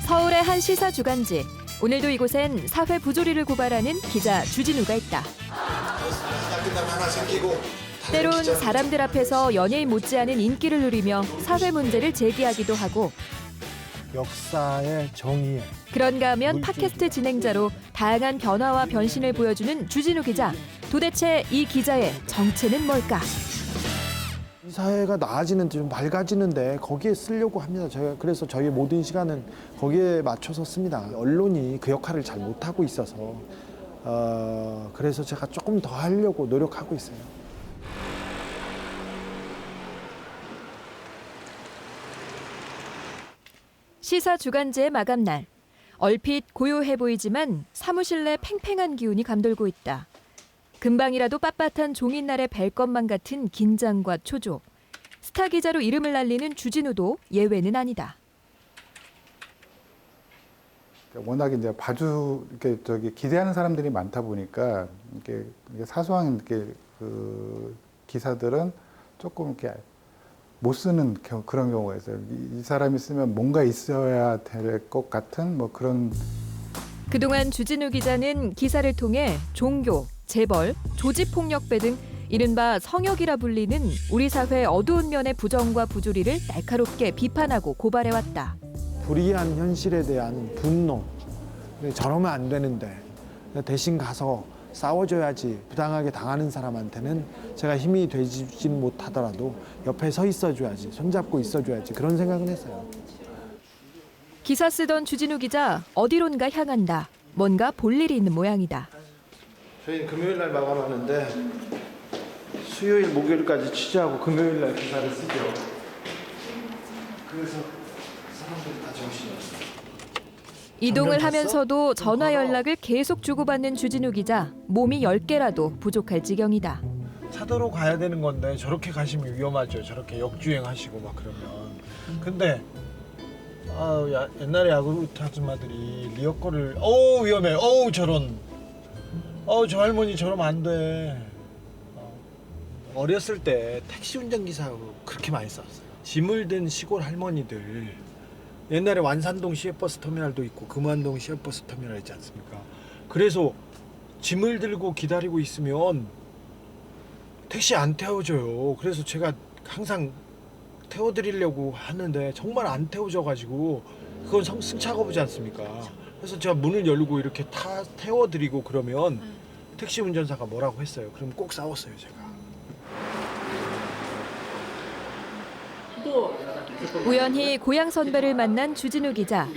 서울의 한 시사 주간지. 오늘도 이곳엔 사회 부조리를 고발하는 기자 주진우가 있다. 때론 사람들 앞에서 연예인 못지않은 인기를 누리며 사회 문제를 제기하기도 하고, 역사의 정의에 그런가 하면 팟캐스트 진행자로 다양한 변화와 변신을 보여주는 주진우 기자. 도대체 이 기자의 정체는 뭘까? 이 사회가 나아지는 좀 밝아지는데 거기에 쓰려고 합니다. 그래서 저희 모든 시간은 거기에 맞춰서 씁니다. 언론이 그 역할을 잘 못하고 있어서 그래서 제가 조금 더 하려고 노력하고 있어요. 시사 주간지의 마감날. 얼핏 고요해 보이지만 사무실 내 팽팽한 기운이 감돌고 있다. 금방이라도 빳빳한 종잇날에 뵐 것만 같은 긴장과 초조. 스타 기자로 이름을 날리는 주진우도 예외는 아니다. 워낙 이제 이렇게 기대하는 사람들이 많다 보니까 이게 사소한 그 기사들은 조금 이렇게 못 쓰는 그런 경우가 있어요. 이 사람이 쓰면 뭔가 있어야 될 것 같은 뭐 그런. 그동안 주진우 기자는 기사를 통해 종교, 재벌, 조직폭력배 등 이른바 성역이라 불리는 우리 사회의 어두운 면의 부정과 부조리를 날카롭게 비판하고 고발해왔다. 불이한 현실에 대한 분노. 저러면 안 되는데 대신 가서 싸워줘야지. 부당하게 당하는 사람한테는 제가 힘이 되진 못하더라도 옆에 서 있어줘야지. 손잡고 있어줘야지. 그런 생각은 했어요. 기사 쓰던 주진우 기자, 어디론가 향한다. 뭔가 볼 일이 있는 모양이다. 저희는 금요일 날 마감하는데 수요일, 목요일까지 취재하고 금요일 날 기사를 쓰죠. 그래서 사람들이 다 정신이 없어요. 이동을 하면서도 전화 연락을 계속 주고받는 주진우 기자. 몸이 10개라도 부족할 지경이다. 차도로 가야 되는 건데 저렇게 가시면 위험하죠. 저렇게 역주행하시고 막 그러면. 근데 옛날에 야구 아줌마들이 리어커를 위험해. 저런. 저 할머니 저러면 안 돼. 어렸을 때 택시 운전기사하고 그렇게 많이 싸웠어요. 짐을 든 시골 할머니들. 옛날에 완산동 시외버스 터미널도 있고 금완동 시외버스 터미널 있지 않습니까? 그래서 짐을 들고 기다리고 있으면 택시 안 태워줘요. 그래서 제가 항상 태워드리려고 하는데 정말 안 태워져가지고 그건 승차거부지 않습니까? 그래서 제가 문을 열고 이렇게 태워드리고 그러면 택시 운전사가 뭐라고 했어요. 그럼 꼭 싸웠어요, 제가. 우연히 고향 선배를 만난 주진우 기자.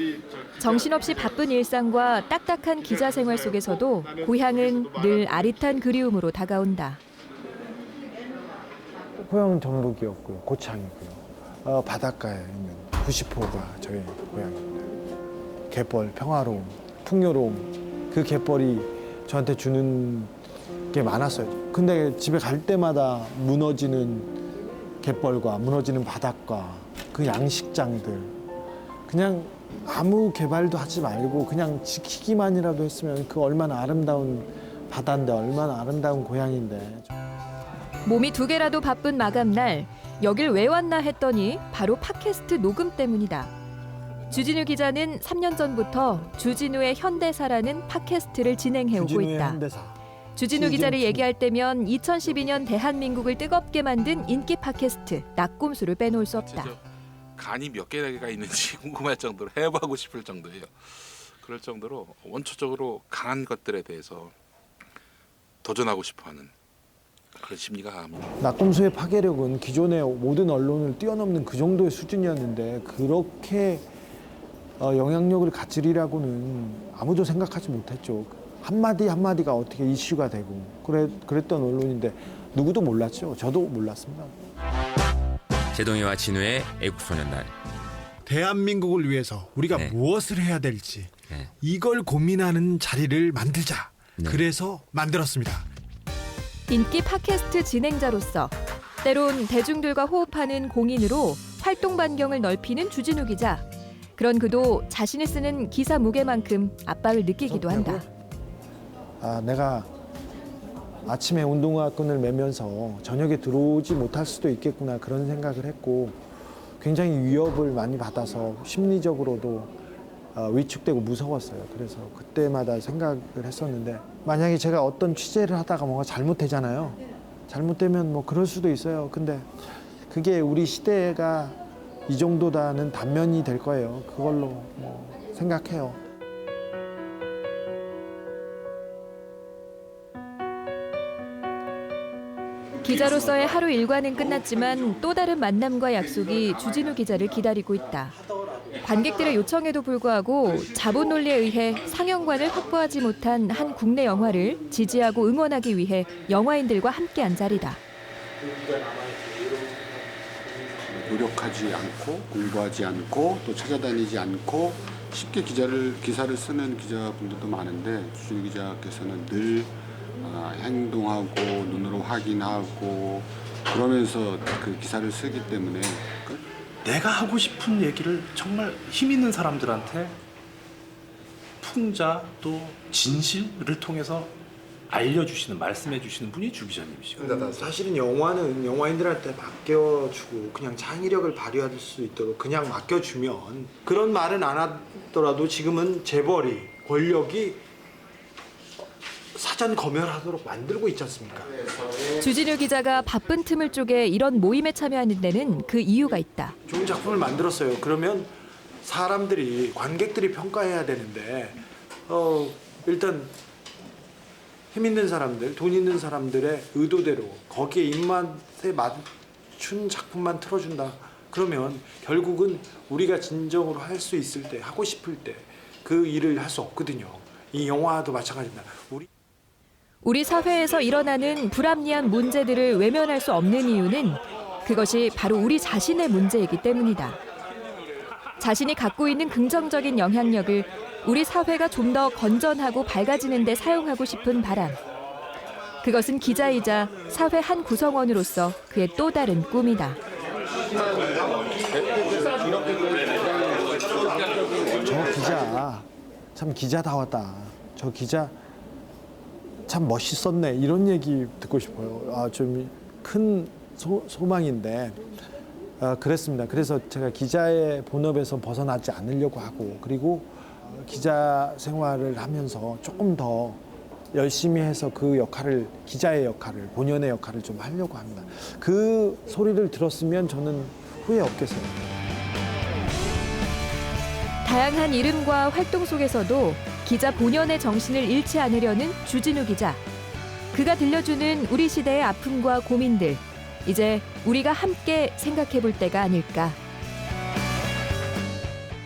정신없이 바쁜 일상과 딱딱한 기자 생활 속에서도 고향은 늘 아릿한 그리움으로 다가온다. 고향은 전북이었고요. 고창이고요. 바닷가에 있는 90호가 저희 고향입니다. 갯벌, 평화로움, 풍요로움. 그 갯벌이 저한테 주는 게 많았어요. 근데 집에 갈 때마다 무너지는 갯벌과 무너지는 바닷가, 그 양식장들. 그냥 아무 개발도 하지 말고 그냥 지키기만이라도 했으면 그 얼마나 아름다운 바다인데 얼마나 아름다운 고향인데. 몸이 2개라도 바쁜 마감날. 여길 왜 왔나 했더니 바로 팟캐스트 녹음 때문이다. 주진우 기자는 3년 전부터 주진우의 현대사라는 팟캐스트를 진행해오고 주진우의 있다. 현대사. 주진우 기자를 얘기할 때면 2012년 대한민국을 뜨겁게 만든 인기 팟캐스트 낙곰수를 빼놓을 수 없다. 간이 몇 개가 있는지 궁금할 정도로 해보고 싶을 정도예요. 그럴 정도로 원초적으로 강한 것들에 대해서 도전하고 싶어하는 그런 심리가 강합니다. 낙곰수의 파괴력은 기존의 모든 언론을 뛰어넘는 그 정도의 수준이었는데 그렇게 영향력을 가지리라고는 아무도 생각하지 못했죠. 한마디 한마디가 어떻게 이슈가 되고 그랬던 언론인데 누구도 몰랐죠. 저도 몰랐습니다. 제동이와 진우의 애국소년단. 대한민국을 위해서 우리가 네. 무엇을 해야 될지 네. 이걸 고민하는 자리를 만들자. 네. 그래서 만들었습니다. 인기 팟캐스트 진행자로서 때론 대중들과 호흡하는 공인으로 활동 반경을 넓히는 주진우 기자. 그런 그도 자신이 쓰는 기사 무게만큼 압박을 느끼기도 한다. 내가 아침에 운동화끈을 매면서 저녁에 들어오지 못할 수도 있겠구나 그런 생각을 했고 굉장히 위협을 많이 받아서 심리적으로도 위축되고 무서웠어요. 그래서 그때마다 생각을 했었는데 만약에 제가 어떤 취재를 하다가 뭔가 잘못되잖아요. 잘못되면 뭐 그럴 수도 있어요. 근데 그게 우리 시대가 이 정도다는 단면이 될 거예요. 그걸로 뭐 생각해요. 기자로서의 하루 일과는 끝났지만 또 다른 만남과 약속이 주진우 기자를 기다리고 있다. 관객들의 요청에도 불구하고 자본 논리에 의해 상영관을 확보하지 못한 한 국내 영화를 지지하고 응원하기 위해 영화인들과 함께한 자리다. 노력하지 않고 공부하지 않고 또 찾아다니지 않고 쉽게 기사를 쓰는 기자분들도 많은데 주진우 기자께서는 늘 행동하고 눈으로 확인하고 그러면서 그 기사를 쓰기 때문에 내가 하고 싶은 얘기를 정말 힘 있는 사람들한테 풍자 또 진실을 통해서 알려주시는 말씀해주시는 분이 주 기자님이시고 사실은 영화는 영화인들한테 맡겨주고 그냥 창의력을 발휘할 수 있도록 그냥 맡겨주면 그런 말은 안 하더라도 지금은 재벌이 권력이 사전 검열하도록 만들고 있지 않습니까? 주진우 기자가 바쁜 틈을 쪼개 이런 모임에 참여하는 데는 그 이유가 있다. 좋은 작품을 만들었어요. 그러면 사람들이 관객들이 평가해야 되는데 일단 힘 있는 사람들, 돈 있는 사람들의 의도대로 거기에 입맛에 맞춘 작품만 틀어준다. 그러면 결국은 우리가 진정으로 할 수 있을 때, 하고 싶을 때 그 일을 할 수 없거든요. 이 영화도 마찬가지입니다. 우리 사회에서 일어나는 불합리한 문제들을 외면할 수 없는 이유는 그것이 바로 우리 자신의 문제이기 때문이다. 자신이 갖고 있는 긍정적인 영향력을 우리 사회가 좀 더 건전하고 밝아지는 데 사용하고 싶은 바람. 그것은 기자이자 사회 한 구성원으로서 그의 또 다른 꿈이다. 저 기자 참 기자다웠다. 저 기자 참 멋있었네. 이런 얘기 듣고 싶어요. 좀 큰 소망인데 그랬습니다. 그래서 제가 기자의 본업에서 벗어나지 않으려고 하고 그리고 기자 생활을 하면서 조금 더 열심히 해서 그 역할을 기자의 역할을 본연의 역할을 좀 하려고 합니다. 그 소리를 들었으면 저는 후회 없겠어요. 다양한 이름과 활동 속에서도 기자 본연의 정신을 잃지 않으려는 주진우 기자. 그가 들려주는 우리 시대의 아픔과 고민들. 이제 우리가 함께 생각해 볼 때가 아닐까.